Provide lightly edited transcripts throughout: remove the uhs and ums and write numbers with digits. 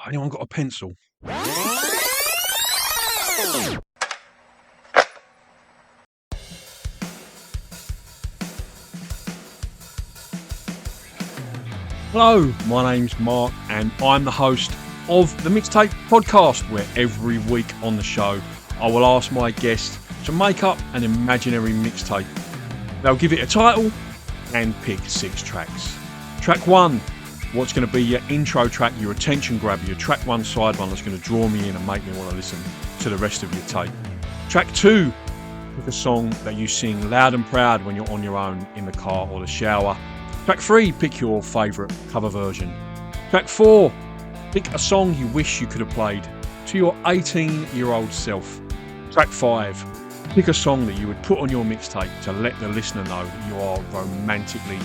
Anyone got a pencil? Hello, my name's Mark and I'm the host of the Mixtape podcast, where every week on the show I will ask my guests to make up an imaginary mixtape. They'll give it a title and pick 6 tracks. Track 1, what's going to be your intro track, your attention grabber, your track 1 side one that's going to draw me in and make me want to listen to the rest of your tape. Track 2, pick a song that you sing loud and proud when you're on your own in the car or the shower. Track 3, pick your favourite cover version. Track 4, pick a song you wish you could have played to your 18-year-old self. Track 5, pick a song that you would put on your mixtape to let the listener know that you are romantically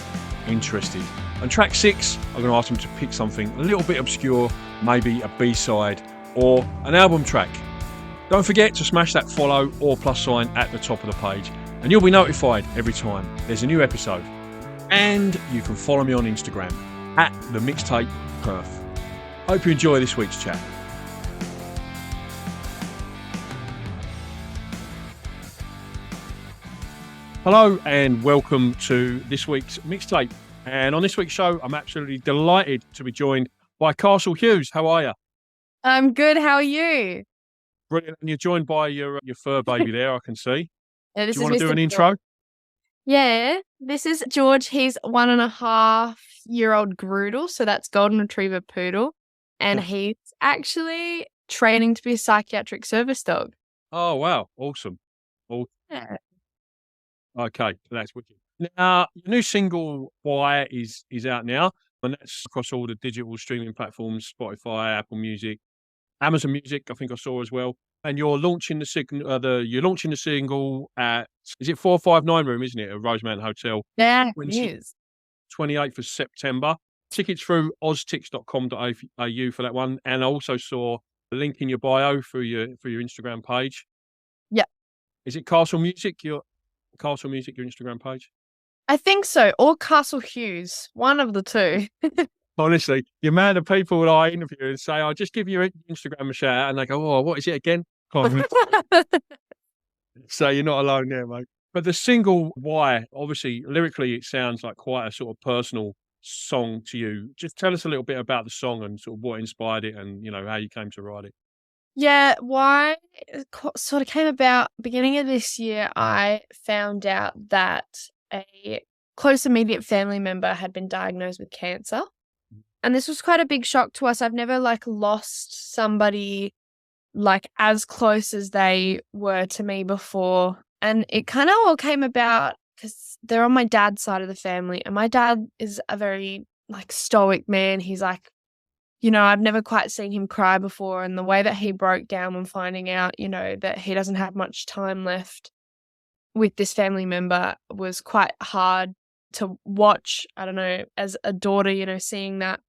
interested. And track 6, I'm going to ask them to pick something a little bit obscure, maybe a B-side or an album track. Don't forget to smash that follow or plus sign at the top of the page and you'll be notified every time there's a new episode. And you can follow me on Instagram at the Mixtape Perth. Hope you enjoy this week's chat. Hello and welcome to this week's Mixtape. And on this week's show, I'm absolutely delighted to be joined by Castle Hughes. How are you? I'm good. How are you? Brilliant. And you're joined by your fur baby there, I can see. Yeah, do you want to do an intro? Yeah, this is George. He's 1.5-year-old Groodle, so that's Golden Retriever Poodle. And he's actually training to be a psychiatric service dog. Oh, wow. Awesome. Yeah. Okay, that's wicked. Now, your new single, Why, is out now, and that's across all the digital streaming platforms, Spotify, Apple Music, Amazon Music, I think I saw as well. And you're launching the single at, is it 459 Room, isn't it, at Rosemountain Hotel? Yeah, it is. 28th of September. Tickets through oztix.com.au for that one. And I also saw a link in your bio for your Instagram page. Yeah. Is it Castle Music, your Instagram page? I think so. Or Castle Hughes. One of the two. Honestly, the amount of people that I interview and say, I'll just give your Instagram a shout out, and they go, oh, what is it again? So you're not alone there, mate. But the single, Why, obviously, lyrically, it sounds like quite a sort of personal song to you. Just tell us a little bit about the song and sort of what inspired it and, how you came to write it. Yeah, Why sort of came about beginning of this year. I found out that a close immediate family member had been diagnosed with cancer. And this was quite a big shock to us. I've never lost somebody as close as they were to me before. And it kind of all came about because they're on my dad's side of the family. And my dad is a very stoic man. He's I've never quite seen him cry before. And the way that he broke down when finding out, that he doesn't have much time left with this family member was quite hard to watch. I don't know, as a daughter, seeing that.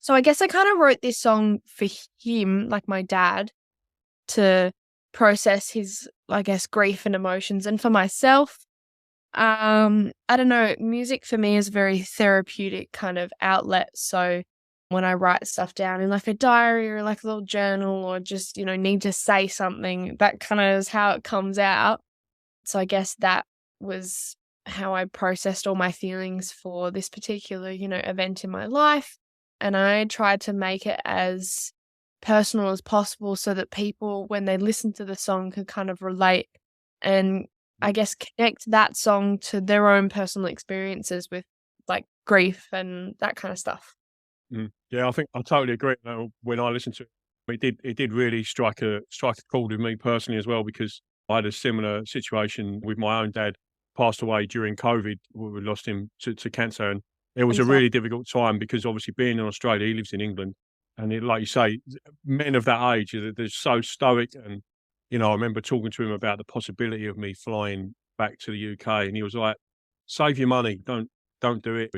So I guess I kind of wrote this song for him, my dad, to process his, grief and emotions. And for myself, I don't know, music for me is a very therapeutic kind of outlet. So when I write stuff down in a diary or a little journal or just, need to say something, that kind of is how it comes out. So I guess that was how I processed all my feelings for this particular, event in my life. And I tried to make it as personal as possible so that people, when they listen to the song, could kind of relate and I guess connect that song to their own personal experiences with grief and that kind of stuff. Yeah, I think I totally agree. When I listened to it, it did really strike a chord with me personally as well, because I had a similar situation with my own dad. Passed away during COVID. We lost him to cancer, and it was a really difficult time because obviously being in Australia, he lives in England, and like you say, men of that age, they're so stoic. And I remember talking to him about the possibility of me flying back to the UK, and he was like, "Save your money, don't do it."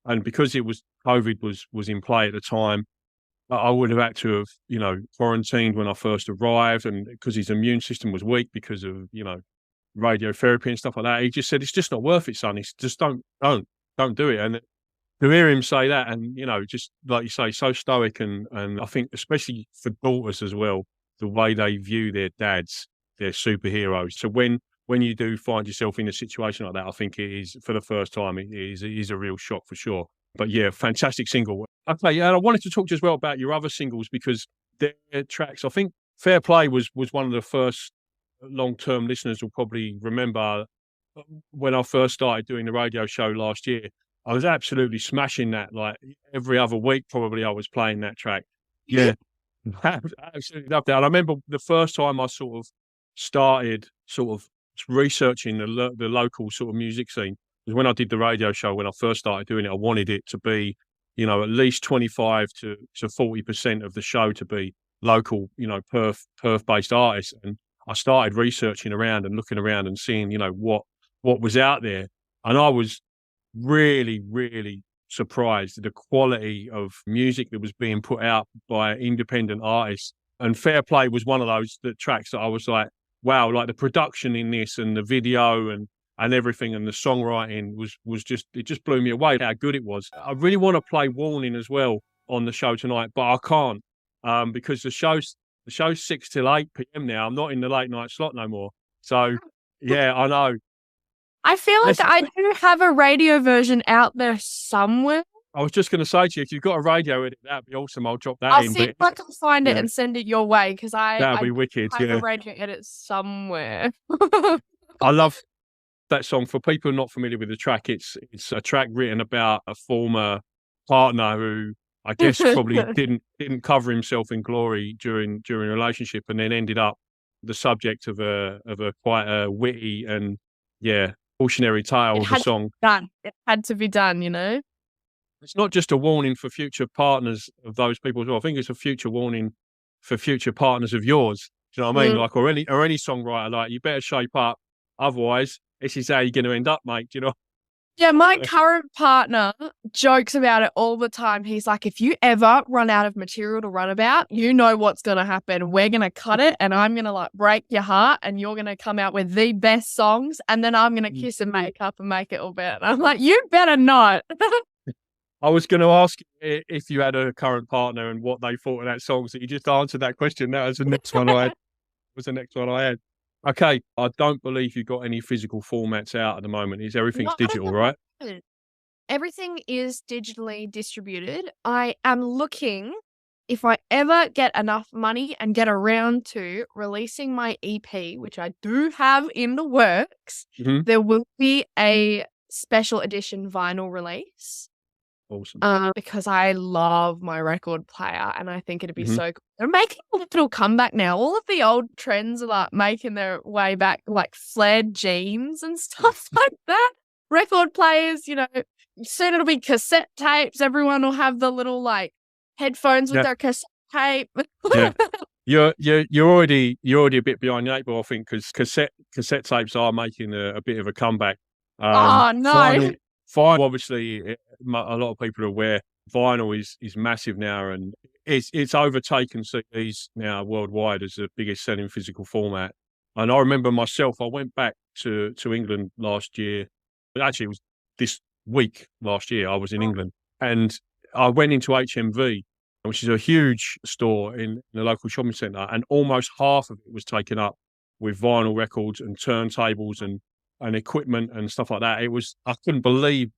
And because COVID was in play at the time, I would have had to have quarantined when I first arrived, and because his immune system was weak because of radiotherapy and stuff like that. He just said, it's just not worth it, son. It's just don't do it. And to hear him say that, and just like you say, so stoic, and I think especially for daughters as well, the way they view their dads, their superheroes. So when you do find yourself in a situation like that, I think it is, for the first time, it is a real shock for sure. But yeah, fantastic single. Okay, yeah, and I wanted to talk to you as well about your other singles, because their tracks, I think Fair Play was one of the first. Long-term listeners will probably remember when I first started doing the radio show last year, I was absolutely smashing that. Like every other week, probably I was playing that track. Yeah, absolutely loved that. And I remember the first time I sort of started researching the local sort of music scene was when I did the radio show. When I first started doing it, I wanted it to be, at least 25 to 40% of the show to be local, Perth based artists. And I started researching around and looking around and seeing, what was out there. And I was really, really surprised at the quality of music that was being put out by independent artists. And Fair Play was one of those tracks that I was like, wow, like the production in this and the video and everything and the songwriting was just, it just blew me away how good it was. I really want to play Warning as well on the show tonight, but I can't because the show's 6 till 8 p.m. now. I'm not in the late night slot no more. So yeah, I know. I feel like I do have a radio version out there somewhere. I was just going to say to you, if you've got a radio edit, that'd be awesome. I'll drop that I'll in. see if I can find it and send it your way, because that'd be wicked. have a radio edit somewhere. I love that song. For people not familiar with the track, it's a track written about a former partner who I guess probably didn't cover himself in glory during a relationship, and then ended up the subject of a quite a witty and cautionary tale of a song. It had to be done, It's not just a warning for future partners of those people as well. I think it's a future warning for future partners of yours. Do you know what I mean? Like, or any songwriter, like, you better shape up. Otherwise, this is how you're going to end up, mate. Do you know? Yeah, my current partner jokes about it all the time. He's like, if you ever run out of material to run about, you know what's going to happen. We're going to cut it, and I'm going to like break your heart, and you're going to come out with the best songs, and then I'm going to kiss and make up and make it all better. I'm like, you better not. I was going to ask if you had a current partner and what they thought of that song, so you just answered that question. That was the next one I had. Okay, I don't believe you've got any physical formats out at the moment. Everything's digital, right? Everything is digitally distributed. I am looking, if I ever get enough money and get around to releasing my EP, which I do have in the works, there will be a special edition vinyl release. Awesome. Because I love my record player, and I think it'd be so cool. They're making a little comeback now. All of the old trends are like making their way back, like flared jeans and stuff like that. Record players, soon it'll be cassette tapes. Everyone will have the little like headphones with their cassette tape. You're already a bit behind the eight ball, I think, because cassette tapes are making a bit of a comeback. Oh no! Vinyl, obviously, a lot of people are aware. Vinyl is massive now, and it's overtaken CDs now worldwide as the biggest selling physical format. And I remember myself, I went back to England last year. Actually, it was this week last year. I was in England, and I went into HMV, which is a huge store in the local shopping centre, and almost half of it was taken up with vinyl records and turntables and equipment and stuff like that. I couldn't believe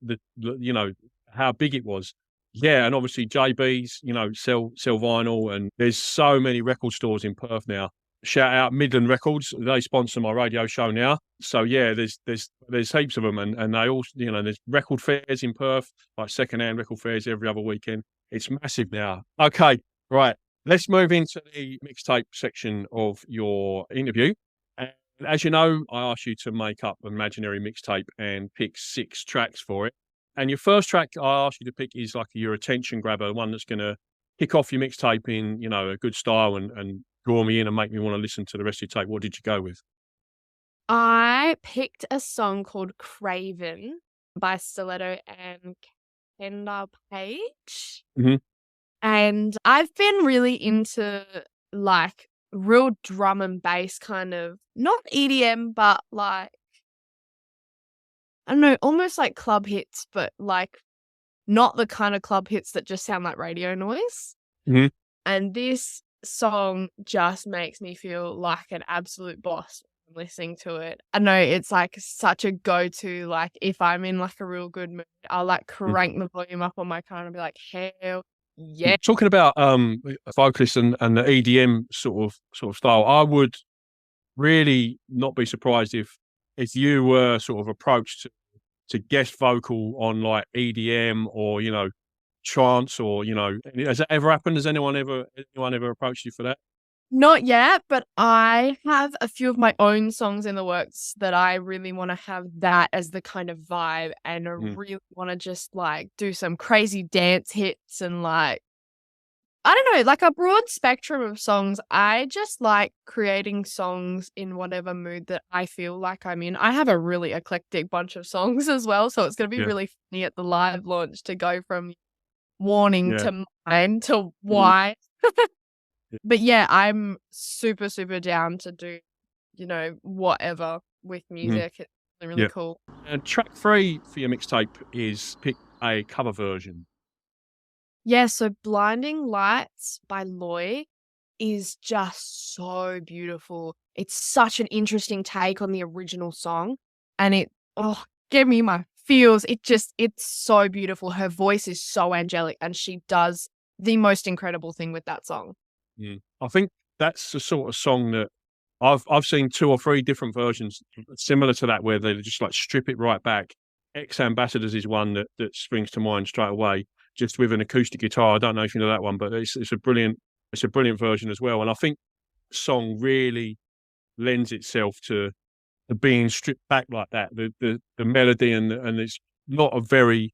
how big it was. Yeah, and obviously JB's, sell vinyl, and there's so many record stores in Perth now. Shout out Midland Records, they sponsor my radio show now. So yeah, there's heaps of them, and they all, there's record fairs in Perth, like second-hand record fairs every other weekend. It's massive now. Okay, right. Let's move into the mixtape section of your interview. And as you know, I asked you to make up an imaginary mixtape and pick 6 tracks for it. And your first track I asked you to pick is like your attention grabber, one that's going to kick off your mixtape in, a good style and draw me in and make me want to listen to the rest of your tape. What did you go with? I picked a song called Craven by Stiletto and Kenda Page. And I've been really into like real drum and bass kind of, not EDM, but like, I don't know, almost like club hits, but like not the kind of club hits that just sound like radio noise. Mm-hmm. And this song just makes me feel like an absolute boss listening to it. I know it's like such a go-to, like if I'm in like a real good mood, I'll like crank the volume up on my car and be like, hell yeah. Talking about vocalists and the EDM sort of style, I would really not be surprised if you were sort of approached to guest vocal on like EDM or, you know, trance, or, you know, has that ever happened? Has anyone ever approached you for that? Not yet, but I have a few of my own songs in the works that I really want to have that as the kind of vibe, and I really want to just like do some crazy dance hits and like, I don't know, like a broad spectrum of songs. I just like creating songs in whatever mood that I feel like I'm in. I have a really eclectic bunch of songs as well, so it's going to be really funny at the live launch to go from warning to mine to why. But yeah, I'm super, super down to do, you know, whatever with music. It's really cool. And track 3 for your mixtape is pick a cover version. Yeah, so Blinding Lights by Loy is just so beautiful. It's such an interesting take on the original song, and it gave me my feels. It's so beautiful. Her voice is so angelic, and she does the most incredible thing with that song. I think that's the sort of song that I've seen 2 or 3 different versions similar to that, where they just like strip it right back. Ex Ambassadors is one that springs to mind straight away, just with an acoustic guitar. I don't know if you know that one, but it's a brilliant version as well. And I think the song really lends itself to being stripped back like that. The melody and it's not a very,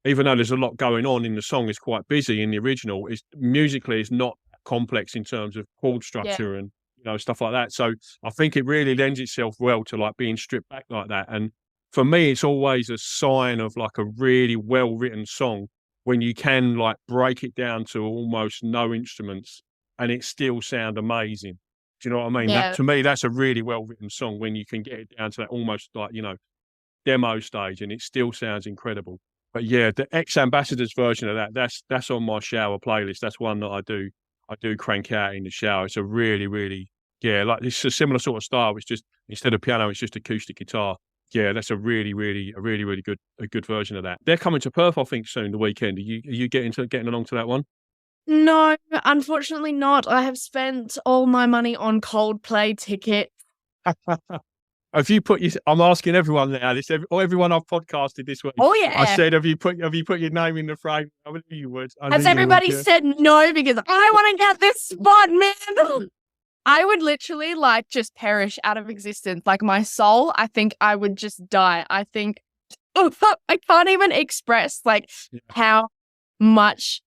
even though there's a lot going on in the song, it's quite busy in the original. It's musically, it's not complex in terms of chord structure and, you know, stuff like that. So I think it really lends itself well to like being stripped back like that. And for me, it's always a sign of like a really well written song when you can like break it down to almost no instruments and it still sound amazing. Do you know what I mean? That, to me, that's a really well written song when you can get it down to that almost like, you know, demo stage and it still sounds incredible. But yeah, the Ex Ambassadors version of that's on my shower playlist. That's one that I do crank out in the shower. It's a really, really, like it's a similar sort of style. It's just, instead of piano, it's just acoustic guitar. Yeah, that's a really good version of that. They're coming to Perth, I think, soon, the weekend. Are you getting along to that one? No, unfortunately not. I have spent all my money on Coldplay tickets. Have you put I'm asking everyone now. Everyone I've podcasted this week. Oh yeah. I said, have you put your name in the frame? I knew you would. Has everybody said no because I want to get this spot, man? I would literally like just perish out of existence. Like my soul, I think I would just die. I think I can't even express like how much.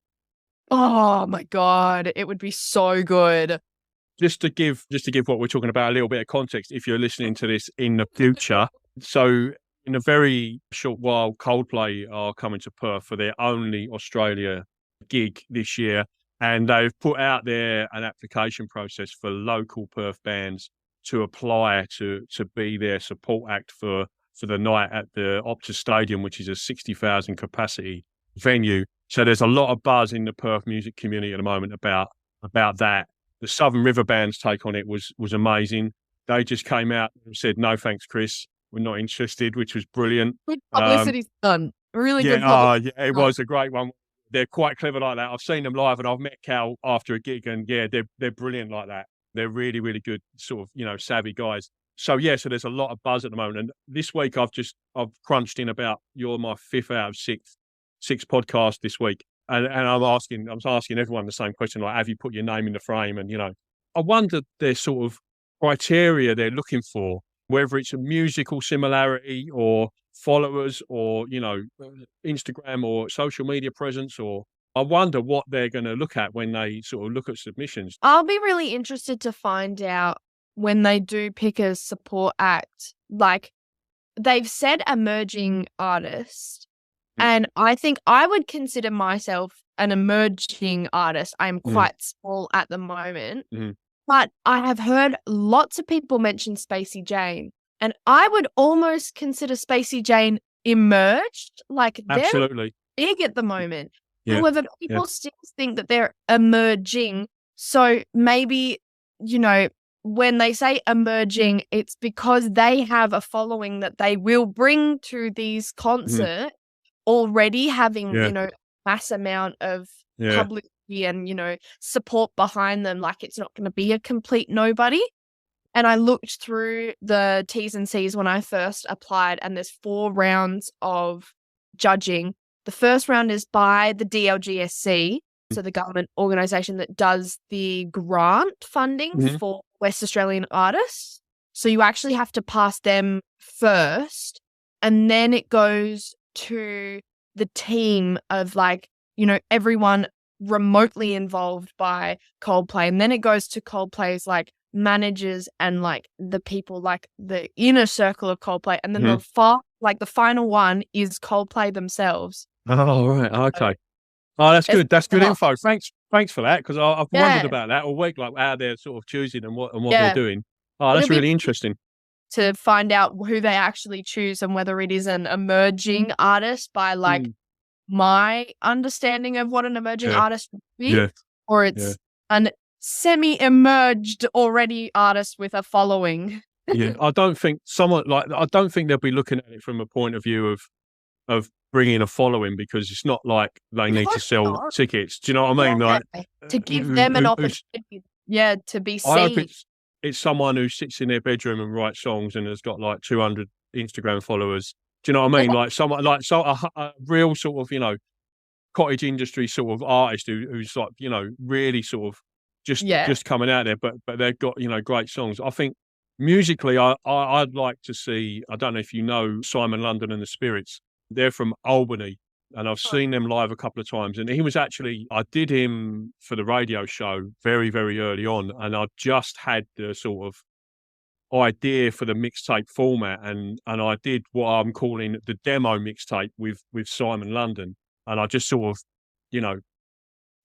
Oh my God, it would be so good. Just to give what we're talking about a little bit of context, if you're listening to this in the future. So in a very short while, Coldplay are coming to Perth for their only Australia gig this year. And they've put out there an application process for local Perth bands to apply to be their support act for the night at the Optus Stadium, which is a 60,000 capacity venue. So there's a lot of buzz in the Perth music community at the moment about that. The Southern River Band's take on it was amazing. They just came out and said, "No, thanks, Chris. We're not interested," which was brilliant. Good publicity's done. Really good publicity. It was a great one. They're quite clever like that. I've seen them live and I've met Cal after a gig, and they're brilliant like that. They're really, really good, sort of, you know, savvy guys. So so there's a lot of buzz at the moment. And this week I've crunched in about, you're my 5th out of 6 podcasts this week. And I'm asking everyone the same question, like, have you put your name in the frame? And, you know, I wonder their sort of criteria they're looking for, whether it's a musical similarity or followers or, you know, Instagram or social media presence, or I wonder what they're going to look at when they sort of look at submissions. I'll be really interested to find out when they do pick a support act. Like, they've said emerging artist. And I think I would consider myself an emerging artist. I'm quite small at the moment. But I have heard lots of people mention Spacey Jane. And I would almost consider Spacey Jane emerged. Like, absolutely. big at the moment. Yeah. However, Yeah. people still think that they're emerging. So maybe, you know, when they say emerging, it's because they have a following that they will bring to these Mhm. concerts already having, Yeah. mass amount of Yeah. publicity and, support behind them. Like it's not going to be a complete nobody. And I looked through the T's and C's when I first applied, and there's 4 rounds of judging. The first round is by the DLGSC, so the government organisation that does the grant funding Mhm. for West Australian artists. So you actually have to pass them first, and then it goes to the team of everyone remotely involved by Coldplay, and then it goes to Coldplay's managers and the people the inner circle of Coldplay, and then Mhm. the final one is Coldplay themselves. Oh, right. So Okay. Oh, that's it's good. That's a good lot. info. Thanks for that, because I've wondered Yeah, about that all week, like how they're sort of choosing and what they're yeah. doing. Oh, It'll that's be really interesting. to find out who they actually choose and whether it is an emerging artist by Mm. my understanding of what an emerging Yeah. artist would be, Yeah. or Yeah. it's an semi-emerged already artist with a following. Yeah. I don't think they'll be looking at it from a point of view of bringing a following, because it's not like they I need to hope sell not. tickets. Do you know what I mean? Yeah, Like, to give them an who's opportunity, to be I hope seen. it's someone who sits in their bedroom and writes songs and has got like 200 Instagram followers. Do you know what I mean? Like someone a real sort of cottage industry sort of artist who's like really sort of Yeah. just coming out there, but they've got great songs. I think musically, I'd like to see. I don't know if you know Simon London and the Spirits. They're from Albany, and I've Oh, seen them live a couple of times. And he was actually, I did him for the radio show very, very early on, and I just had the sort of idea for the mixtape format, and I did what I'm calling the demo mixtape with Simon London, and I just sort of, you know,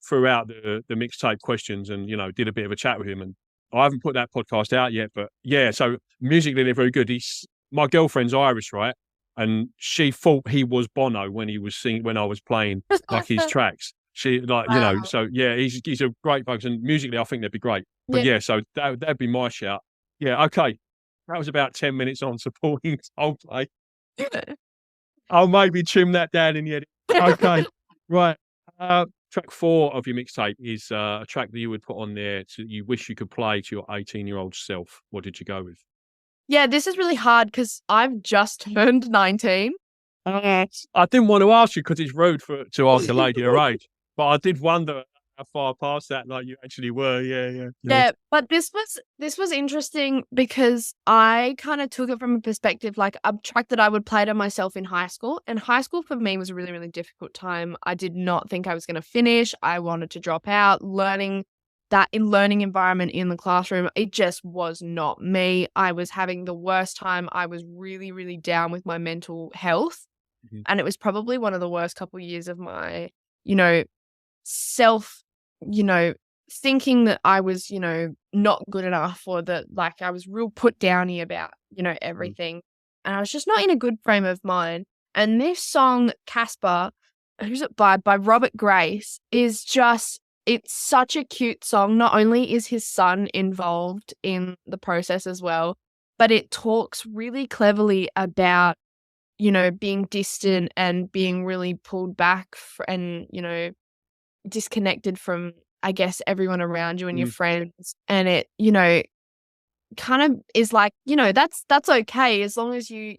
threw out the mixtape questions and did a bit of a chat with him. And I haven't put that podcast out yet, but yeah, so musically they're very good. My girlfriend's Irish, right? And she thought he was Bono when he was singing, when I was playing like his tracks. She wow. so yeah, he's a great bug, and musically I think they'd be great. But Yeah. yeah, so that'd be my shout. Yeah, okay. That was about 10 minutes on supporting Coldplay. I'll maybe trim that down in the edit. Okay, right. Track 4 of your mixtape is a track that you would put on there you wish you could play to your 18-year-old self. What did you go with? Yeah, this is really hard because I've just turned 19. I didn't want to ask you because it's rude to ask a lady her age, but I did wonder how far past that like you actually were. Yeah. Yeah, but this was interesting because I kind of took it from a perspective like a track that I would play to myself in high school. And high school for me was a really, really difficult time. I did not think I was going to finish. I wanted to drop out. Learning environment in the classroom, it just was not me. I was having the worst time. I was really, really down with my mental health. Mhm. And it was probably one of the worst couple years of my, you know, self, you know, thinking that I was, not good enough, or that I was real put downy about, Mhm. everything. And I was just not in a good frame of mind. And this song, Casper, who's it by Robert Grace, is just, it's such a cute song. Not only is his son involved in the process as well, but it talks really cleverly about, being distant and being really pulled back and, disconnected from, I guess, everyone around you and your Mhm. friends. And it, kind of is that's okay as long as you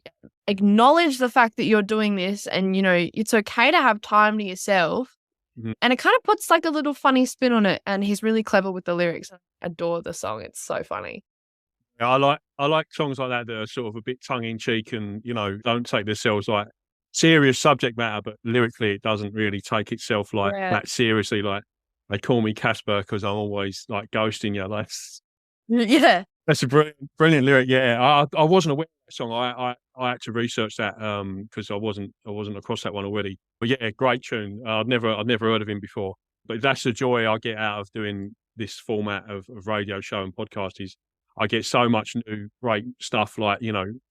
acknowledge the fact that you're doing this, and, it's okay to have time to yourself. Mhm. And it kind of puts a little funny spin on it. And he's really clever with the lyrics. I adore the song. It's so funny. Yeah, I like songs like that are sort of a bit tongue in cheek and don't take themselves like serious subject matter, but lyrically it doesn't really take itself like Yeah. that seriously. Like they call me Casper because I'm always like ghosting you. Like Yeah. that's a brilliant lyric. Yeah, I wasn't aware of that song. I had to research that because I wasn't across that one already. But yeah, great tune. I'd never heard of him before. But that's the joy I get out of doing this format of radio show and podcast is I get so much new great stuff like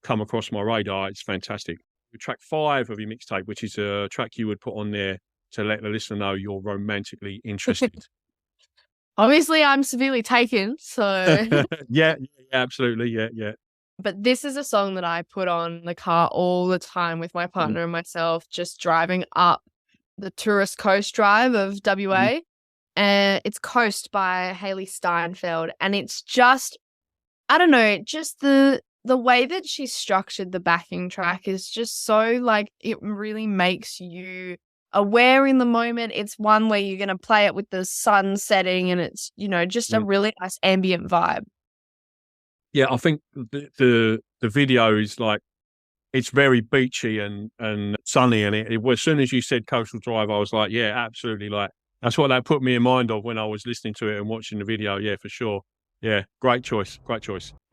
come across my radar. It's fantastic. track 5 of your mixtape, which is a track you would put on there to let the listener know you're romantically interested. Obviously, I'm severely taken, so. Yeah, absolutely. Yeah. But this is a song that I put on in the car all the time with my partner and myself, just driving up the tourist coast drive of WA. And it's Coast by Hayley Steinfeld. And it's just, I don't know, just the way that she structured the backing track is just so, like, it really makes you aware in the moment. It's one where you're going to play it with the sun setting, and it's, just a really nice ambient vibe. Yeah, I think the video is like, it's very beachy and sunny, and as soon as you said Coastal Drive, I was like, yeah, absolutely. Like, that's what that put me in mind of when I was listening to it and watching the video. Yeah, for sure. Yeah, great choice.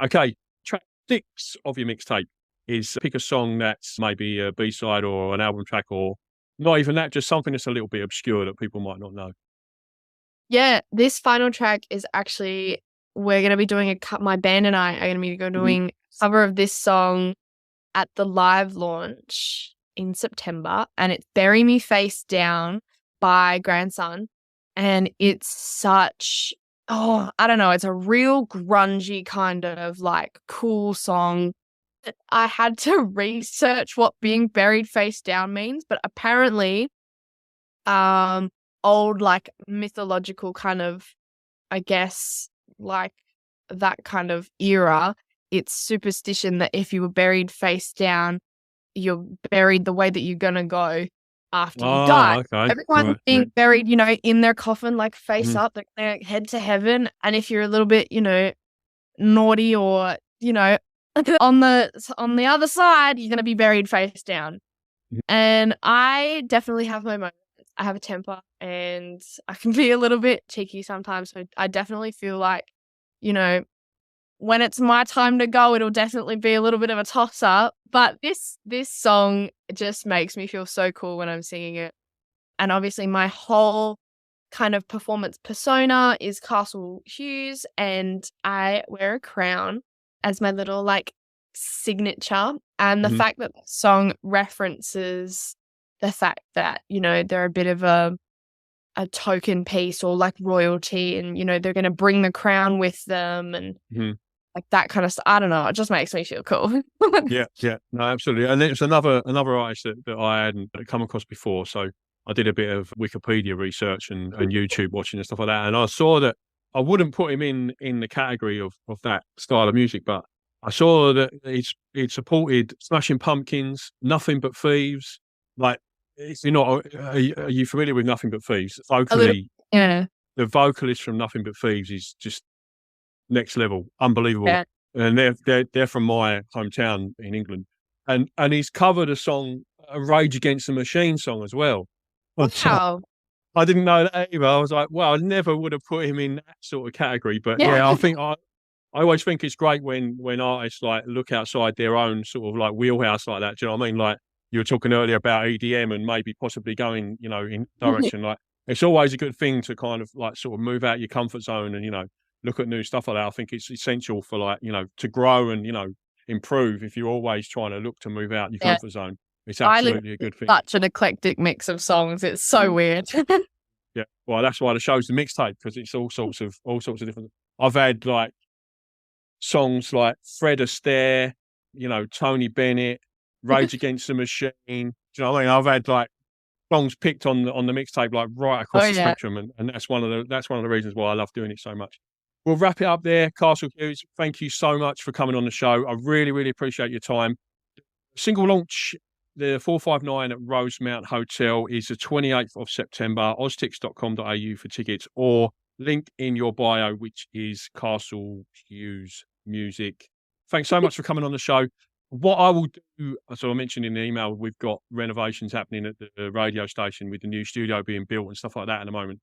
Okay, track 6 of your mixtape is pick a song that's maybe a B-side or an album track, or not even that, just something that's a little bit obscure that people might not know. Yeah, this final track is actually, we're going to be doing my band and I are going to be doing a cover of this song at the live launch in September, and it's Bury Me Face Down by Grandson. And it's such, I don't know, it's a real grungy kind of like cool song. I had to research what being buried face down means, but apparently, old like mythological kind of, I guess, like that kind of era, it's superstition that if you were buried face down, you're buried the way that you're gonna go after you die. Okay. Everyone's being buried, in their coffin, like face up, they're gonna head to heaven. And if you're a little bit, naughty or, on the other side, you're gonna be buried face down. And I definitely have my moments. I have a temper and I can be a little bit cheeky sometimes. So I definitely feel like, when it's my time to go, it'll definitely be a little bit of a toss up. But this song just makes me feel so cool when I'm singing it. And obviously my whole kind of performance persona is Castle Hughes, and I wear a crown as my little like signature. And the fact that the song references the fact that, they're a bit of a token piece or like royalty, and, they're going to bring the crown with them and like that kind of stuff. I don't know. It just makes me feel cool. Yeah. No, absolutely. And it's another artist that I hadn't come across before. So I did a bit of Wikipedia research and YouTube watching and stuff like that. And I saw that I wouldn't put him in the category of that style of music, but I saw that it supported Smashing Pumpkins, Nothing But Thieves. Like, if you're not, are you familiar with Nothing But Thieves? Vocally, yeah. The vocalist from Nothing But Thieves is just next level, unbelievable. Yeah. And they're from my hometown in England, and he's covered a song, a Rage Against the Machine song as well. Wow. I didn't know that either. I was like, well, I never would have put him in that sort of category. But yeah, I think I always think it's great when artists like look outside their own sort of like wheelhouse like that. Do you know what I mean? Like you were talking earlier about EDM and maybe possibly going, in direction. Like it's always a good thing to kind of like sort of move out your comfort zone and, look at new stuff like that. I think it's essential for like, to grow and, improve. If you're always trying to look to move out your comfort zone, it's absolutely a good thing. Such an eclectic mix of songs. It's so weird. Yeah. Well, that's why the show's the mixtape, because it's all sorts of different. I've had like songs like Fred Astaire, Tony Bennett, Rage Against the Machine. Do you know what I mean? I've had like songs picked on the mixtape like right across the spectrum, and that's one of the reasons why I love doing it so much. We'll wrap it up there. Castle Hughes, thank you so much for coming on the show. I really, really appreciate your time. Single launch, the 459 at Rosemount Hotel, is the 28th of September. Oztix.com.au for tickets, or link in your bio, which is Castle Hughes Music. Thanks so much for coming on the show. What I will do, as I mentioned in the email, we've got renovations happening at the radio station with the new studio being built and stuff like that at the moment.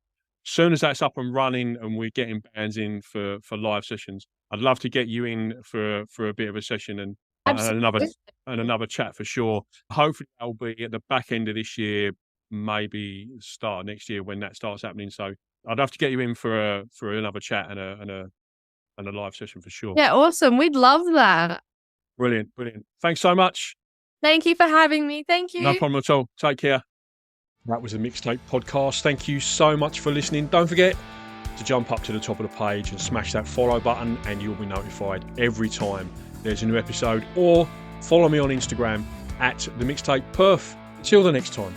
As soon as that's up and running and we're getting bands in for live sessions, I'd love to get you in for a bit of a session and another chat for sure. Hopefully that'll be at the back end of this year, maybe start of next year when that starts happening. So I'd love to get you in for another chat and a live session for sure. Yeah, awesome. We'd love that. Brilliant. Thanks so much. Thank you for having me. Thank you. No problem at all. Take care. That was the Mixtape podcast. Thank you so much for listening. Don't forget to jump up to the top of the page and smash that follow button, and you'll be notified every time there's a new episode. Or follow me on Instagram at the Mixtape Perf. Until the next time.